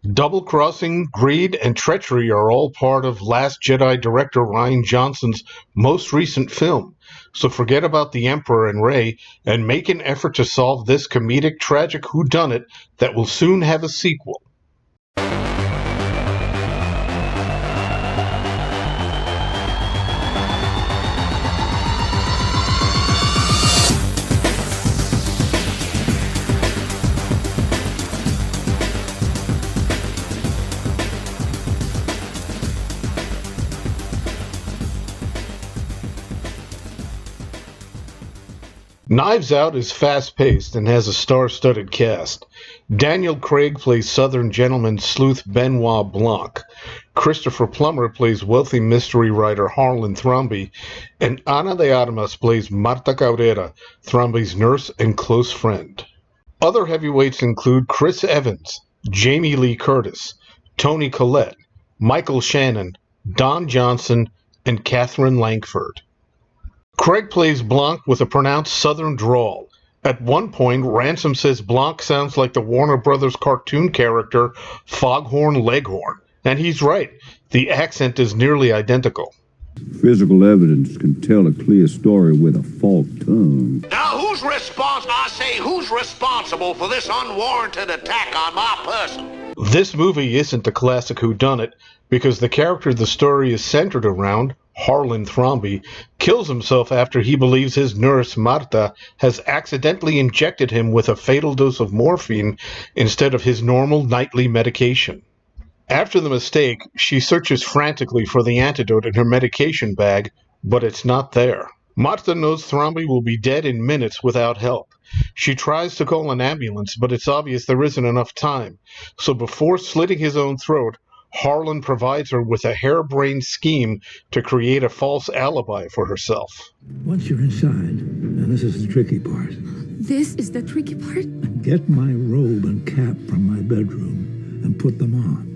Double-crossing, greed, and treachery are all part of Last Jedi director Rian Johnson's most recent film, so forget about the Emperor and Rey, and make an effort to solve this comedic, tragic whodunit that will soon have a sequel. Knives Out is fast-paced and has a star-studded cast. Daniel Craig plays Southern gentleman sleuth Benoit Blanc. Christopher Plummer plays wealthy mystery writer Harlan Thrombey. And Ana de Armas plays Marta Cabrera, Thrombey's nurse and close friend. Other heavyweights include Chris Evans, Jamie Lee Curtis, Toni Collette, Michael Shannon, Don Johnson, and Catherine Langford. Craig plays Blanc with a pronounced Southern drawl. At one point, Ransom says Blanc sounds like the Warner Brothers cartoon character Foghorn Leghorn. And he's right. The accent is nearly identical. Physical evidence can tell a clear story with a forked tongue. Now, who's responsible for this unwarranted attack on my person? This movie isn't a classic whodunit because the character the story is centered around, Harlan Thrombey, kills himself after he believes his nurse, Marta, has accidentally injected him with a fatal dose of morphine instead of his normal nightly medication. After the mistake, she searches frantically for the antidote in her medication bag, but it's not there. Marta knows Thrombey will be dead in minutes without help. She tries to call an ambulance, but it's obvious there isn't enough time. So before slitting his own throat, Harlan provides her with a harebrained scheme to create a false alibi for herself. Once you're inside, and this is the tricky part. This is the tricky part? Get my robe and cap from my bedroom and put them on.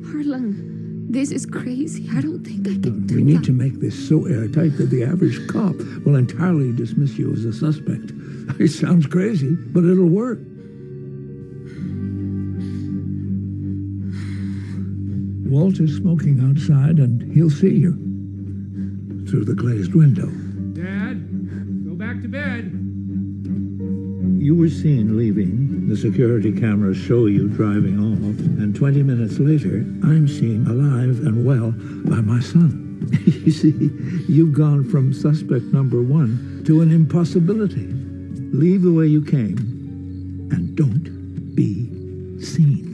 Harlan, this is crazy. I don't think I can do We need that. to make this so airtight that the average cop will entirely dismiss you as a suspect. It sounds crazy, but it'll work. Walt is smoking outside, and he'll see you through the glazed window. Dad, go back to bed. You were seen leaving. The security cameras show you driving off, and 20 minutes later, I'm seen alive and well by my son. You see, you've gone from suspect number one to an impossibility. Leave the way you came, and don't be seen.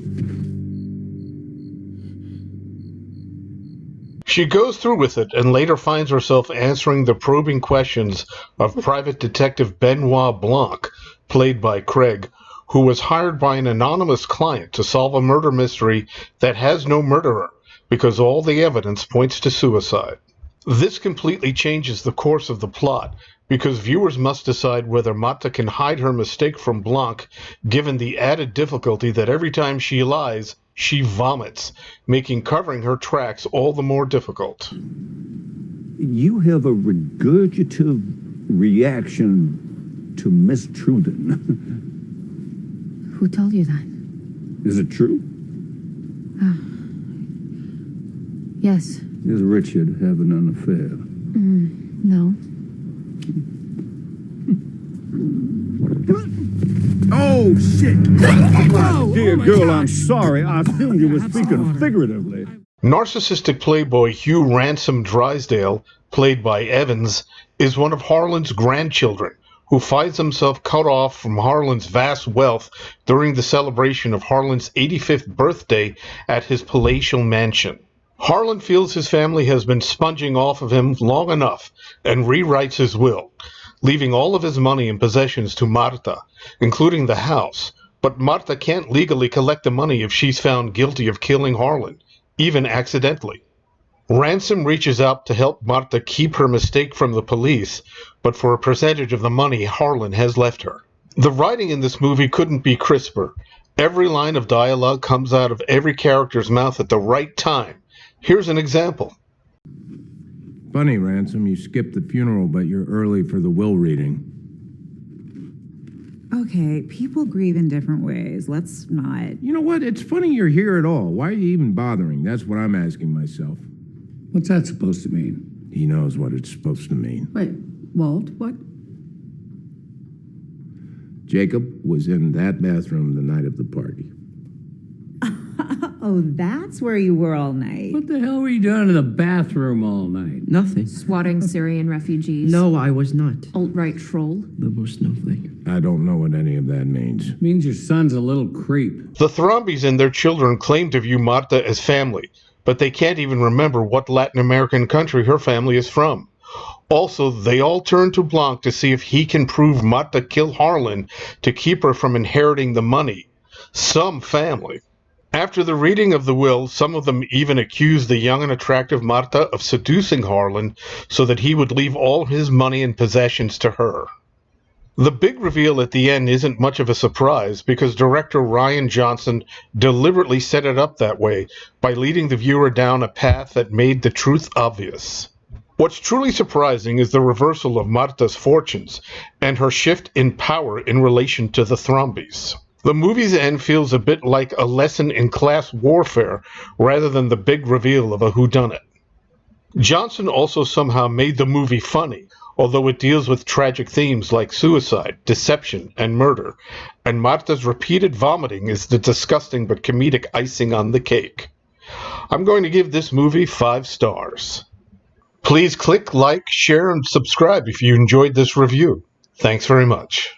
She goes through with it and later finds herself answering the probing questions of Private Detective Benoit Blanc, played by Craig, who was hired by an anonymous client to solve a murder mystery that has no murderer, because all the evidence points to suicide. This completely changes the course of the plot, because viewers must decide whether Marta can hide her mistake from Blanc, given the added difficulty that every time she lies, she vomits, making covering her tracks all the more difficult. You have a regurgitative reaction to Miss Truden. Who told you that? Is it true? Yes. Is Richard having an affair? No. Oh, shit! Whoa, Dear oh my girl, God. I'm sorry. I assumed you were speaking figuratively. Narcissistic playboy Hugh Ransom Drysdale, played by Evans, is one of Harlan's grandchildren, who finds himself cut off from Harlan's vast wealth during the celebration of Harlan's 85th birthday at his palatial mansion. Harlan feels his family has been sponging off of him long enough and rewrites his will, leaving all of his money and possessions to Marta, including the house. But Marta can't legally collect the money if she's found guilty of killing Harlan, even accidentally. Ransom reaches out to help Marta keep her mistake from the police, but for a percentage of the money Harlan has left her. The writing in this movie couldn't be crisper. Every line of dialogue comes out of every character's mouth at the right time. Here's an example. Funny, Ransom, you skipped the funeral, but you're early for the will reading. Oh, Okay, people grieve in different ways. Let's not. You know what? It's funny you're here at all. Why are you even bothering? That's what I'm asking myself. What's that supposed to mean? He knows what it's supposed to mean. Wait, Walt, what? Jacob was in that bathroom the night of the party. Oh, that's where you were all night. What the hell were you doing in the bathroom all night? Nothing. Swatting Syrian refugees? No, I was not. Alt-right troll? Liberal snowflake. I don't know what any of that means. Means your son's a little creep. The Thrombys and their children claim to view Marta as family, but they can't even remember what Latin American country her family is from. Also, they all turn to Blanc to see if he can prove Marta killed Harlan to keep her from inheriting the money. Some family. After the reading of the will, some of them even accuse the young and attractive Marta of seducing Harlan so that he would leave all his money and possessions to her. The big reveal at the end isn't much of a surprise because director Rian Johnson deliberately set it up that way by leading the viewer down a path that made the truth obvious. What's truly surprising is the reversal of Marta's fortunes and her shift in power in relation to the Thrombys. The movie's end feels a bit like a lesson in class warfare rather than the big reveal of a whodunit. Johnson also somehow made the movie funny, although it deals with tragic themes like suicide, deception, and murder, and Marta's repeated vomiting is the disgusting but comedic icing on the cake. I'm going to give this movie 5 stars. Please click like, share, and subscribe if you enjoyed this review. Thanks very much.